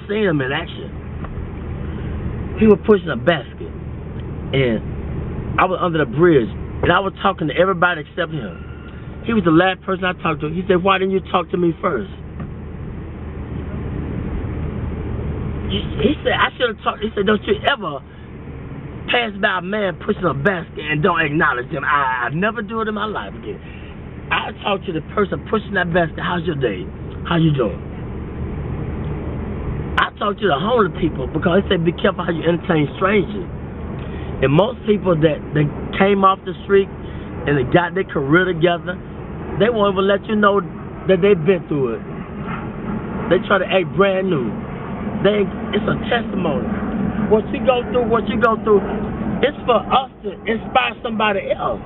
seen him in action. He was pushing a basket, and I was under the bridge, and I was talking to everybody except him. He was the last person I talked to. He said, "Why didn't you talk to me first?" He said, "I should have talked." He said, "Don't you ever pass by a man pushing a basket and don't acknowledge him." I never do it in my life again. I talk to the person pushing that basket. "How's your day? How you doing?" I talk to the homeless people because they say, "Be careful how you entertain strangers." And most people that they came off the street and they got their career together, they won't even let you know that they've been through it. They try to act brand new. It's a testimony. What you go through, it's for us to inspire somebody else.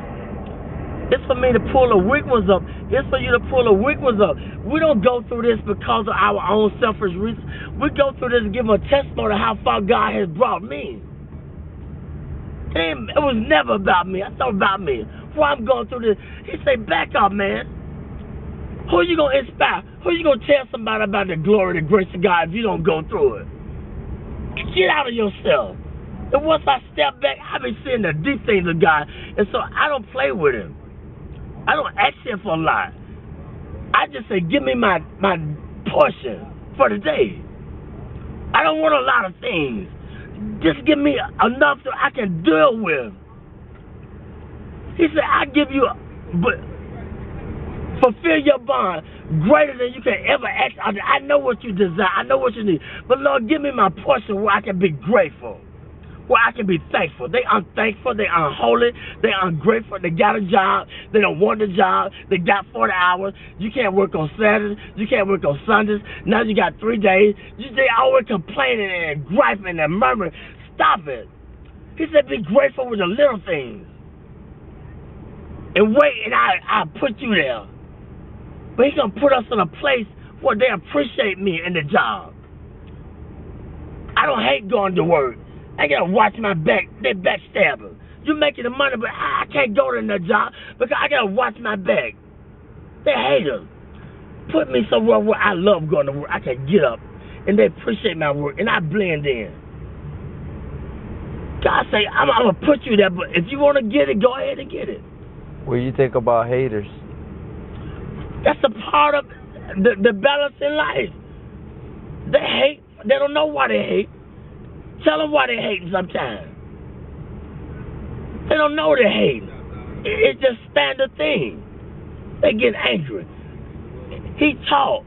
It's for me to pull the weak ones up. It's for you to pull the weak ones up. We don't go through this because of our own selfish reasons. We go through this to give them a testimony of how far God has brought me. It was never about me. I thought about me. Why I'm going through this. He said, "Back up, man. Who you going to inspire? Who you going to tell somebody about the glory, the grace of God if you don't go through it? Get out of yourself." And once I step back, I be seeing the deep things of God. And so I don't play with him. I don't ask him for a lot. I just say, give me my portion for the day. I don't want a lot of things. Just give me enough that I can deal with. He said, "I give you, but fulfill your bond greater than you can ever ask. I know what you desire. I know what you need. But Lord, give me my portion where I can be grateful, where I can be thankful." They unthankful, they unholy, they ungrateful. They got a job, they don't want the job, they got 40 hours. You can't work on Saturdays, you can't work on Sundays. Now you got 3 days. They always complaining and griping and murmuring. Stop it. He said, "Be grateful with the little things. And wait, and I'll put you there." But he's going to put us in a place where they appreciate me in the job. I don't hate going to work. I got to watch my back. They backstabbers. You're making the money, but I can't go to that job because I got to watch my back. They haters. Put me somewhere where I love going to work. I can get up, and they appreciate my work, and I blend in. God say, I'm going to put you there, but if you want to get it, go ahead and get it. What do you think about haters? That's a part of the balance in life. They hate. They don't know why they hate. Tell them why they hate sometimes. They don't know they hate. It's just standard thing. They get angry. He taught.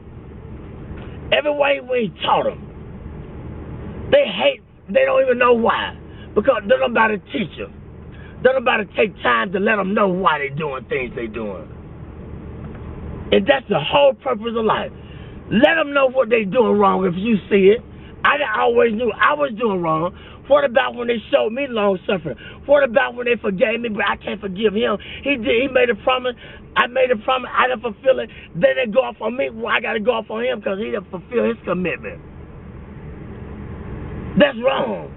Every way when he taught them. They hate. They don't even know why. Because they're nobody to teach them. They're nobody to take time to let them know why they're doing things they're doing. And that's the whole purpose of life. Let them know what they're doing wrong if you see it. I always knew I was doing wrong. What about when they showed me long suffering? What about when they forgave me, but I can't forgive him? He made a promise. I made a promise. I didn't fulfill it. They didn't go off on me. Well, I got to go off on him because he didn't fulfill his commitment. That's wrong.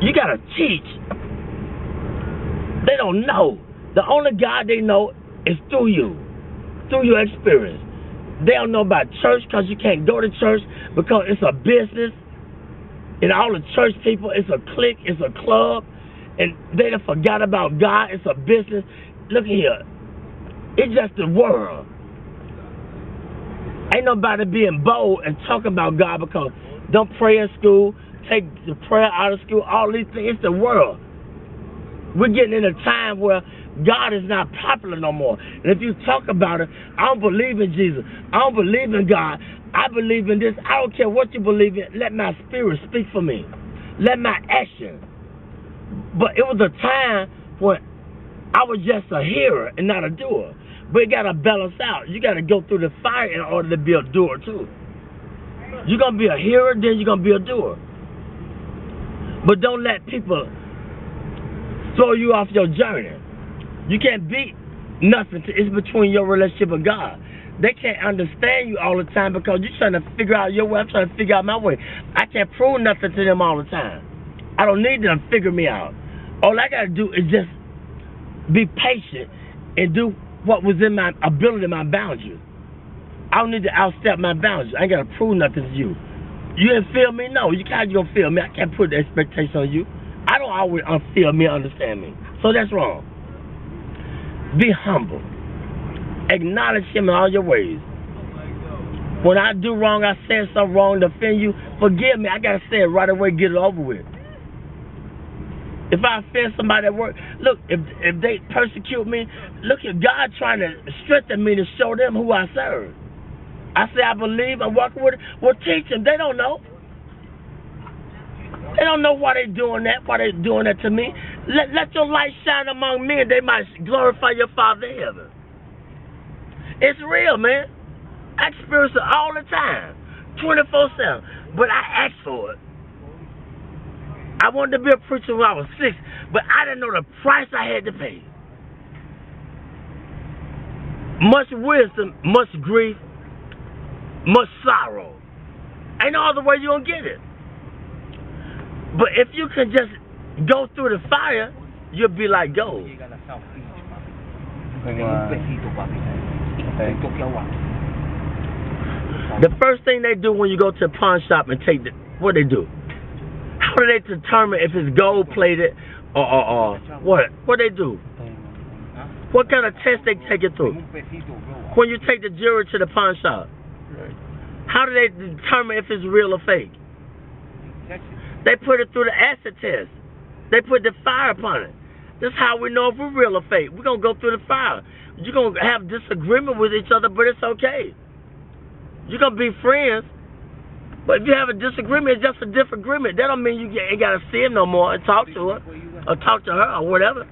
You got to teach. They don't know. The only God they know is through you, through your experience. They don't know about church because you can't go to church because it's a business. And all the church people, it's a clique, it's a club. And they done forgot about God, it's a business. Look here. It's just the world. Ain't nobody being bold and talking about God because don't pray in school, take the prayer out of school, all these things. It's the world. We're getting in a time where God is not popular no more. And if you talk about it, I don't believe in Jesus. I don't believe in God. I believe in this. I don't care what you believe in. Let my spirit speak for me. Let my action. But it was a time when I was just a hearer and not a doer. But it got to balance out. You got to go through the fire in order to be a doer too. You're going to be a hearer, then you're going to be a doer. But don't let people throw you off your journey. You can't beat nothing. It's between your relationship with God. They can't understand you all the time because you're trying to figure out your way. I'm trying to figure out my way. I can't prove nothing to them all the time. I don't need them to figure me out. All I got to do is just be patient and do what was in my ability, my boundaries. I don't need to outstep my boundaries. I ain't got to prove nothing to you. You didn't feel me? No. How you going to feel me? I can't put the expectation on you. I don't always feel me, understand me. So that's wrong. Be humble. Acknowledge him in all your ways. When I do wrong, I said something wrong to offend you, forgive me. I got to say it right away, get it over with. If I offend somebody at work, look, if they persecute me, look at God trying to strengthen me to show them who I serve. I say I believe, I'm walking with it. Well, teach them. They don't know. They don't know why they're doing that, to me. Let your light shine among men. They might glorify your Father in heaven. It's real, man. I experience it all the time, 24/7. But I asked for it. I wanted to be a preacher when I was 6, but I didn't know the price I had to pay. Much wisdom, much grief, much sorrow. Ain't no other way you're going to get it. But if you can just go through the fire, you'll be like gold. The first thing they do when you go to a pawn shop and take what they do? How do they determine if it's gold plated or what? What they do? What kind of test they take it through? When you take the jewelry to the pawn shop, how do they determine if it's real or fake? They put it through the acid test. They put the fire upon it. That's how we know if we're real or fake. We're going to go through the fire. You're going to have disagreement with each other, but it's okay. You're going to be friends. But if you have a disagreement, it's just a disagreement. That don't mean you ain't got to see him no more and talk to her or talk to her or whatever.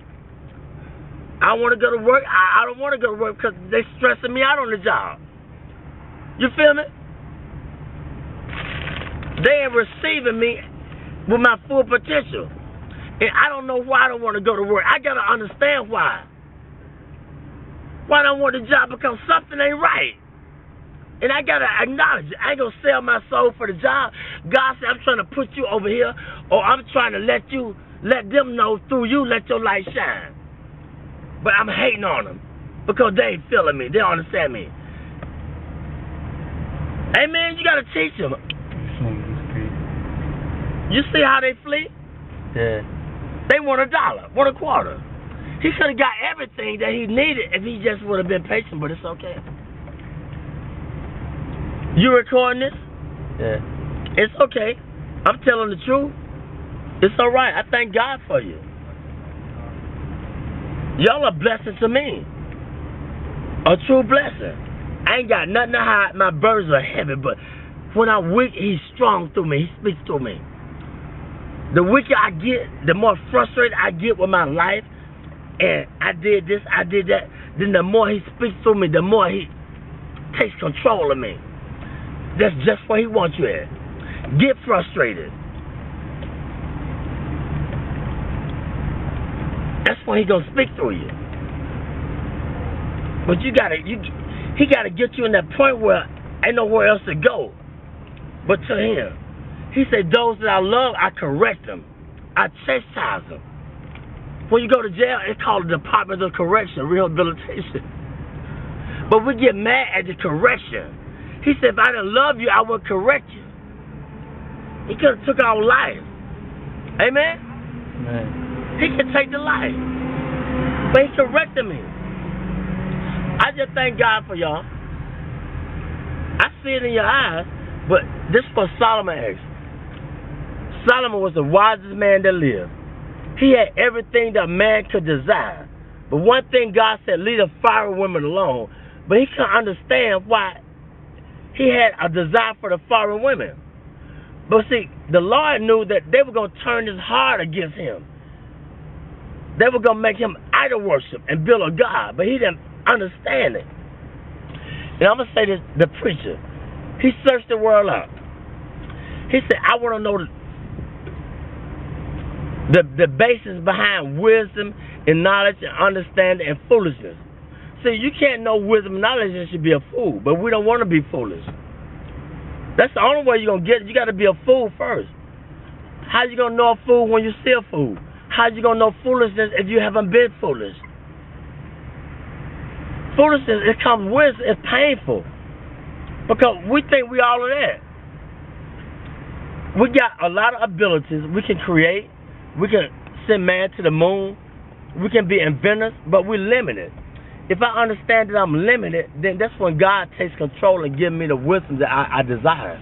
I want to go to work. I don't want to go to work because they're stressing me out on the job. You feel me? They ain't receiving me with my full potential. And I don't know why I don't want to go to work. I got to understand why. Why I don't want the job? Because something ain't right. And I got to acknowledge it. I ain't going to sell my soul for the job. God said, I'm trying to put you over here, or I'm trying to let them know through you, let your light shine. But I'm hating on them because they ain't feeling me. They don't understand me. Amen. You got to teach them. You see how they flee? Yeah. They want $1, want a quarter. He could have got everything that he needed if he just would have been patient, but it's okay. You recording this? Yeah. It's okay. I'm telling the truth. It's all right. I thank God for you. Y'all are blessing to me. A true blessing. I ain't got nothing to hide. My burdens are heavy, but when I'm weak, he's strong through me. He speaks through me. The weaker I get, the more frustrated I get with my life, and I did this, I did that, then the more he speaks through me, the more he takes control of me. That's just where he wants you at. Get frustrated. That's when he gonna speak through you. But he gotta get you in that point where ain't nowhere else to go but to him. He said, those that I love, I correct them. I chastise them. When you go to jail, it's called the Department of Correction, Rehabilitation. But we get mad at the correction. He said, if I didn't love you, I would correct you. He could have took our life. Amen? Amen. He could take the life. But he corrected me. I just thank God for y'all. I see it in your eyes, but this is what Solomon asked. Solomon was the wisest man that lived. He had everything that man could desire. But one thing God said, leave the foreign women alone. But he couldn't understand why he had a desire for the foreign women. But see, the Lord knew that they were going to turn his heart against him. They were going to make him idol worship and build a God. But he didn't understand it. And I'm going to say this, the preacher, he searched the world out. He said, I want to know the basis behind wisdom and knowledge and understanding and foolishness. See, you can't know wisdom and knowledge and should be a fool, but we don't want to be foolish. That's the only way you're going to get it. You got to be a fool first. How you going to know a fool when you're still a fool? How you going to know foolishness if you haven't been foolish? Foolishness, it comes wisdom, it's painful. Because we think we all of that. We got a lot of abilities. We can create. We can send man to the moon. We can be inventors, but we're limited. If I understand that I'm limited, then that's when God takes control and gives me the wisdom that I desire.